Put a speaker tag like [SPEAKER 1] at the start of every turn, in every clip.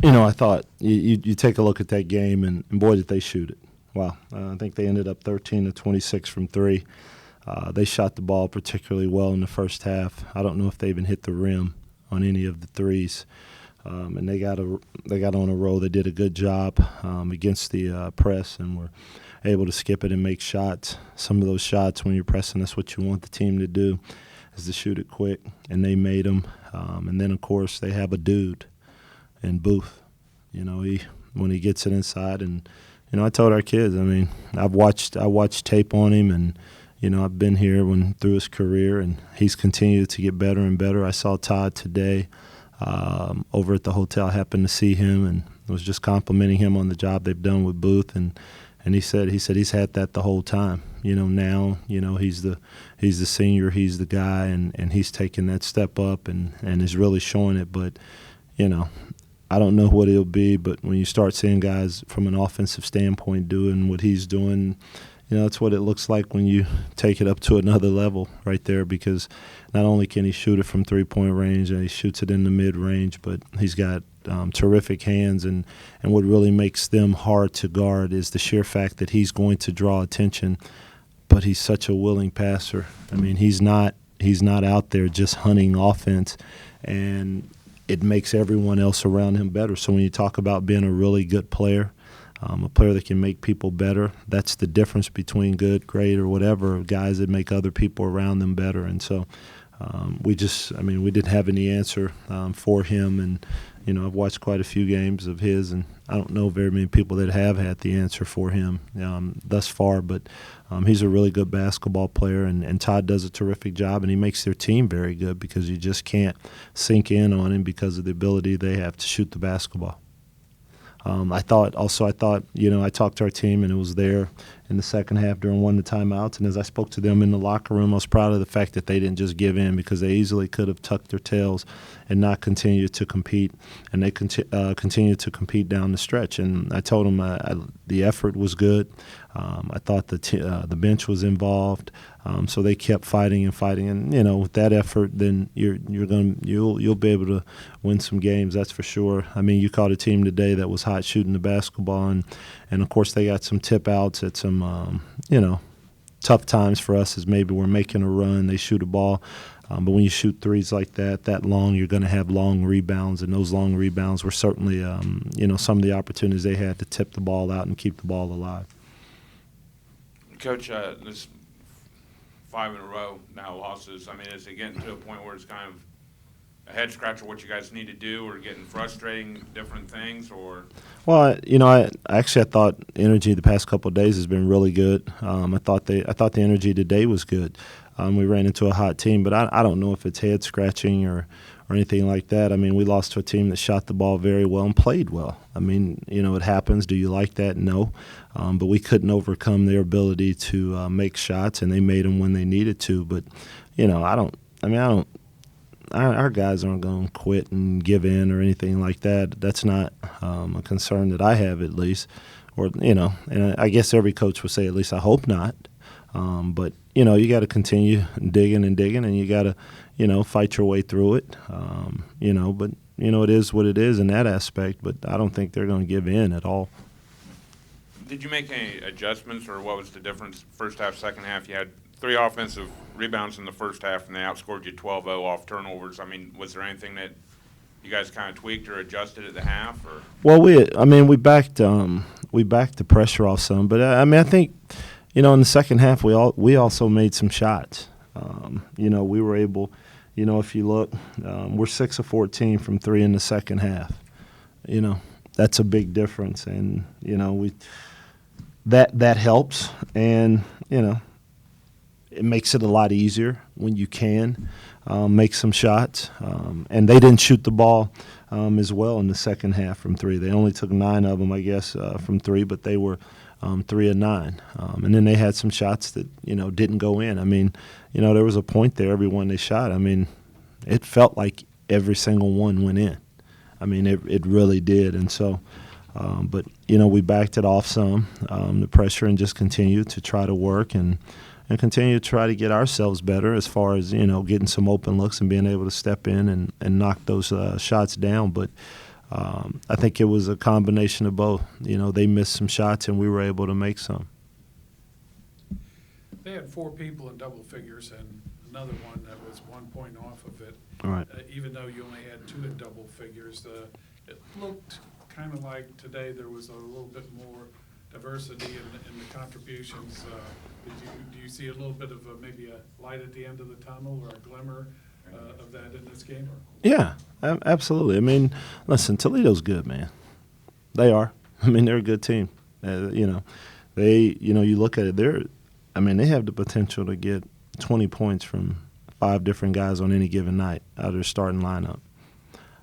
[SPEAKER 1] I thought you take a look at that game, and boy, did they shoot it. Wow. I think they ended up 13 to 26 from three. They shot the ball particularly well in the first half. I don't know if they even hit the rim on any of the threes. And they got on a roll. They did a good job against the press and were able to skip it and make shots. Some of those shots, when you're pressing, that's what you want the team to do, is to shoot it quick, and they made them. And then, of course, they have a dude in Booth. When he gets it inside, and I told our kids, I watched tape on him, and I've been here through his career, and he's continued to get better and better. I saw Todd today over at the hotel. I happened to see him and was just complimenting him on the job they've done with Booth, and he said he's had that the whole time. Now he's the senior, he's the guy, and he's taking that step up and is really showing it. But I don't know what he'll be, but when you start seeing guys from an offensive standpoint doing what he's doing, that's what it looks like when you take it up to another level right there, because not only can he shoot it from three-point range and he shoots it in the mid-range, but he's got terrific hands, and what really makes them hard to guard is the sheer fact that he's going to draw attention, but he's such a willing passer. He's not out there just hunting offense, and it makes everyone else around him better. So when you talk about being a really good player, a player that can make people better, that's the difference between good, great, or whatever, guys that make other people around them better. And so we didn't have any answer for him. And, I've watched quite a few games of his, and I don't know very many people that have had the answer for him thus far. But he's a really good basketball player, and Todd does a terrific job, and he makes their team very good because you just can't sink in on him because of the ability they have to shoot the basketball. I thought, I talked to our team, and it was there in the second half during one of the timeouts. And as I spoke to them in the locker room, I was proud of the fact that they didn't just give in, because they easily could have tucked their tails and not continued to compete. And they continued to compete down the stretch. And I told them the effort was good. I thought the bench was involved. So they kept fighting and fighting, and with that effort, then you'll be able to win some games. That's for sure. You caught a team today that was hot shooting the basketball, and of course they got some tip outs at some tough times for us as maybe we're making a run. They shoot a ball, but when you shoot threes like that long, you're going to have long rebounds, and those long rebounds were certainly some of the opportunities they had to tip the ball out and keep the ball alive.
[SPEAKER 2] Coach, this 5 in a row now losses. Is it getting to a point where it's kind of a head scratcher what you guys need to do, or getting frustrating, different things, or? Well,
[SPEAKER 1] I thought energy the past couple of days has been really good. I thought the energy today was good. We ran into a hot team, but I don't know if it's head scratching or anything like that. We lost to a team that shot the ball very well and played well. It happens. Do you like that? No. But we couldn't overcome their ability to make shots, and they made them when they needed to. But, our guys aren't going to quit and give in or anything like that. That's not a concern that I have, at least. Or, and I guess every coach would say, at least I hope not. But, you got to continue digging, and you got to, fight your way through it. But, it is what it is in that aspect, but I don't think they're going to give in at all.
[SPEAKER 2] Did you make any adjustments, or what was the difference first half, second half? You had 3 offensive rebounds in the first half, and they outscored you 12-0 off turnovers. Was there anything that you guys kind of tweaked or adjusted at the half? Or?
[SPEAKER 1] Well, we backed the pressure off some, but I think, in the second half we also made some shots. We were able, if you look, we're 6 of 14 from 3 in the second half. That's a big difference, and that helps, and it makes it a lot easier when you can make some shots. And they didn't shoot the ball as well in the second half from 3. They only took 9 of them, I guess, from 3, but they were 3 of 9. And then they had some shots that didn't go in. There was a point there every one they shot. It felt like every single one went in. It really did. And so, but we backed it off some, the pressure, and just continued to try to work and continue to try to get ourselves better as far as, getting some open looks and being able to step in and knock those shots down. But, I think it was a combination of both. They missed some shots and we were able to make some.
[SPEAKER 3] They had 4 people in double figures and another one that was 1 point off of it.
[SPEAKER 1] All right.
[SPEAKER 3] Even though you only had 2 in double figures, it looked kind of like today there was a little bit more diversity in the contributions. Do you see a little bit of maybe a light at the end of the tunnel or a glimmer of that in this game?
[SPEAKER 1] Yeah, absolutely. I mean, listen, Toledo's good, man. They are. I mean, they're a good team. You look at it, they have the potential to get 20 points from 5 different guys on any given night out of their starting lineup.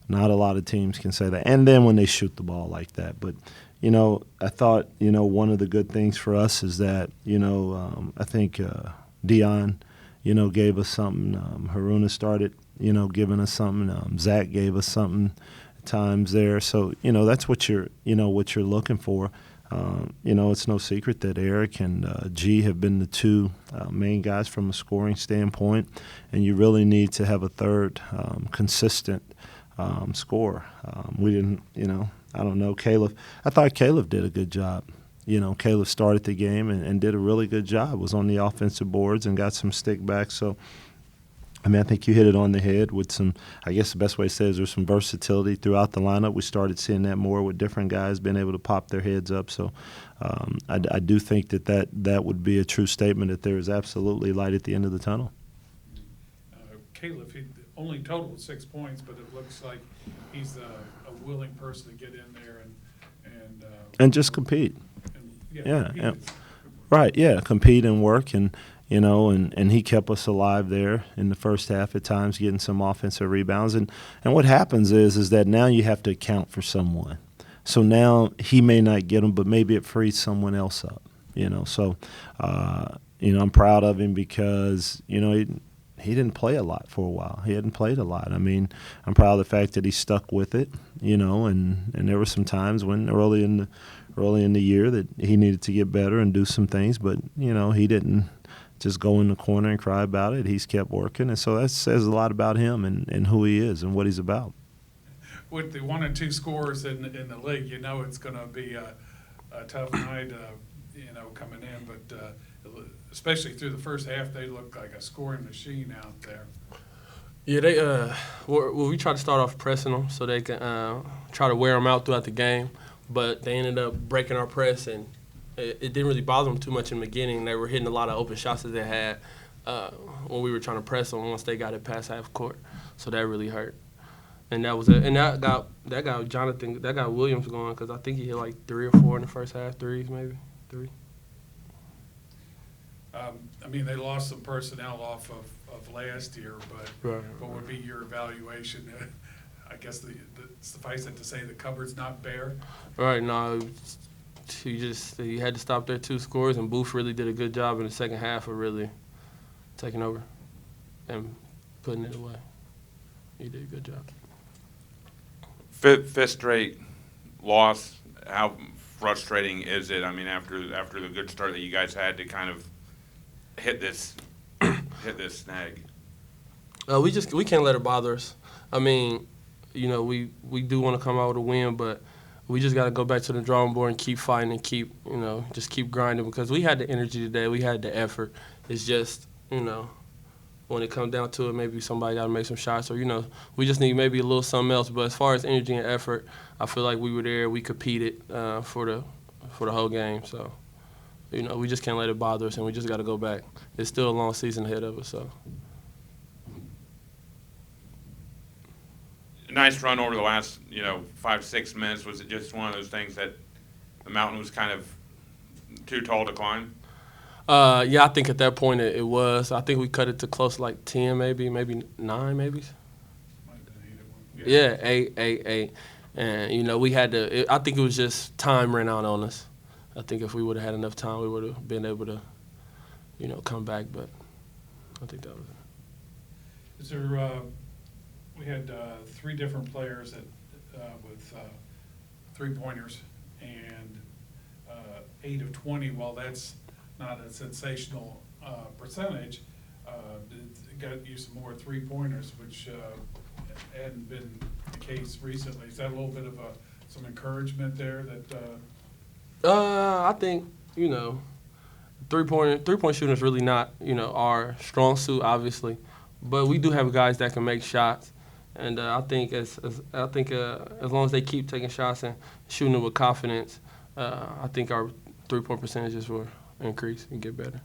[SPEAKER 1] Not a lot of teams can say that. And then when they shoot the ball like that. But, I thought, one of the good things for us is that, I think Dion, gave us something. Haruna started, giving us something. Zach gave us something at times there. So, that's what you're looking for. It's no secret that Eric and G have been the 2 main guys from a scoring standpoint, and you really need to have a third consistent scorer. We didn't, I don't know, Caleb. I thought Caleb did a good job. Caleb started the game and did a really good job, was on the offensive boards and got some stick back. So, I think you hit it on the head with some, I guess the best way to say it is there's some versatility throughout the lineup. We started seeing that more with different guys being able to pop their heads up. So I do think that would be a true statement that there is absolutely light at the end of the tunnel.
[SPEAKER 3] Caleb, he only totaled 6 points, but it looks like he's a willing person to get in there
[SPEAKER 1] and just compete.
[SPEAKER 3] Compete.
[SPEAKER 1] Right, yeah, compete and work and he kept us alive there in the first half at times, getting some offensive rebounds. And what happens is that now you have to account for someone. So now he may not get them, but maybe it frees someone else up. So I'm proud of him because he didn't play a lot for a while. He hadn't played a lot. I mean, I'm proud of the fact that he stuck with it. And there were some times when early in the year that he needed to get better and do some things, but he didn't just go in the corner and cry about it. He's kept working, and so that says a lot about him and who he is and what he's about.
[SPEAKER 3] With the 1 and 2 scorers in the league, it's going to be a tough night, coming in. But especially through the first half, they look like a scoring machine out there.
[SPEAKER 4] Yeah, they we tried to start off pressing them so they can try to wear them out throughout the game, but they ended up breaking our press and it didn't really bother them too much in the beginning. They were hitting a lot of open shots that they had when we were trying to press them once they got it past half court. So that really hurt. And that was it. And that got Williams going because I think he hit like 3 or 4 in the first half, threes maybe, 3.
[SPEAKER 3] They lost some personnel off of last year, but
[SPEAKER 4] Right.
[SPEAKER 3] what would be your evaluation? I guess suffice it to say the cupboard's not bare.
[SPEAKER 4] Right, no. He had to stop their 2 scores, and Booth really did a good job in the second half of really taking over and putting it away. He did a good job.
[SPEAKER 2] Fifth straight loss. How frustrating is it? After the good start that you guys had to kind of hit this snag.
[SPEAKER 4] We can't let it bother us. We do want to come out with a win, but we just got to go back to the drawing board and keep fighting and keep grinding because we had the energy today. We had the effort. It's just, when it comes down to it, maybe somebody got to make some shots or, we just need maybe a little something else. But as far as energy and effort, I feel like we were there. We competed for the whole game. So, we just can't let it bother us, and we just got to go back. It's still a long season ahead of us, so.
[SPEAKER 2] Nice run over the last, 5-6 minutes. Was it just one of those things that the mountain was kind of too tall to climb?
[SPEAKER 4] Yeah, I think at that point it was. I think we cut it to close to like 10 maybe 9 maybe. Yeah, 8. And, we had to – I think it was just time ran out on us. I think if we would have had enough time, we would have been able to, come back. But I think that was it.
[SPEAKER 3] Is there we had 3 different players with 3-pointers and 8 of 20. While that's not a sensational percentage, it got you some more 3-pointers, which hadn't been the case recently. Is that a little bit of some encouragement there that?
[SPEAKER 4] I think, you know, three-point shooting is really not, you know, our strong suit, obviously, but we do have guys that can make shots, and I think as long as they keep taking shots and shooting it with confidence, I think our three-point percentages will increase and get better.